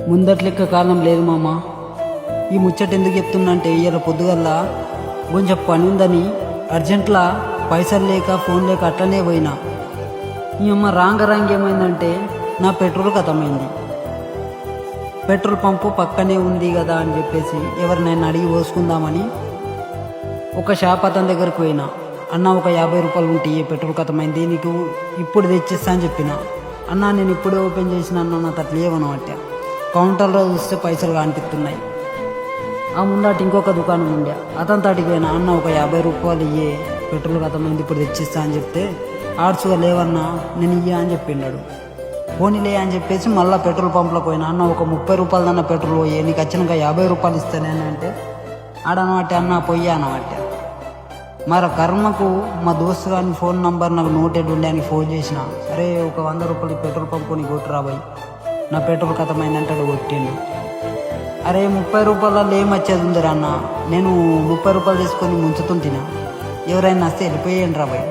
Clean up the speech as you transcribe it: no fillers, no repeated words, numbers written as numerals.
ముందట్లెక్క కాలం లేదు మామ. ఈ ముచ్చట ఎందుకు చెప్తున్నా అంటే ఇవాళ పొద్దుగల్లా కొంచెం పని ఉందని అర్జెంట్లా పైసలు లేక ఫోన్ లేక అట్లనే పోయినా. ఈ అమ్మ రాంగ్ ఏమైందంటే నా పెట్రోల్ ఖతమైంది. పెట్రోల్ పంపు పక్కనే ఉంది కదా అని చెప్పేసి ఎవరినైనా అడిగి పోసుకుందామని ఒక షాప్ అతని దగ్గరకు పోయినా. అన్న ఒక 50 రూపాయలు ఉంటే పెట్రోల్ ఖతమైంది, నీకు ఇప్పుడు తెచ్చిస్తా అని చెప్పిన. అన్న నేను ఇప్పుడే ఓపెన్ చేసిన అన్న, నాకు అట్లా లేవనమాట. కౌంటర్లో చూస్తే పైసలు కనిపిస్తున్నాయి. ఆ ముందట ఇంకొక దుకాణం ఉండే, అతని తాటికి పోయినా. అన్న ఒక 50 రూపాయలు పెట్రోల్ ఖతమైంది ఇప్పుడు తెచ్చిస్తా అని చెప్తే, ఆర్ట్స్గా లేవన్నా నేను అని చెప్పిండాడు. పోనీలే అని చెప్పేసి మళ్ళీ పెట్రోల్ పంప్లోకి పోయినా. అన్న ఒక 30 రూపాయలు అన్న పెట్రోల్ పోయే, నీకు వచ్చినాక 50 రూపాయలు ఇస్తానే అంటే ఆడనమాట. అన్న పొయ్యా అనమాట. మరి కర్మకు మా దోస్తు గారిని ఫోన్ నంబర్ నాకు నోటెడ్ ఉండే అని ఫోన్ చేసిన. అరే ఒక 100 రూపాయలు పెట్రోల్ పంపు నీ కొట్టురా పోయి, నా పెట్రోల్ ఖతమైందంటే అది కొట్టిండు. అరే 30 రూపాయలలో ఏమొచ్చేది ఉందిరా అన్న, నేను 30 రూపాయలు తీసుకొని ముంచుతుంటినా, ఎవరైనా వస్తే వెళ్ళిపోయేయండి రా పోయి.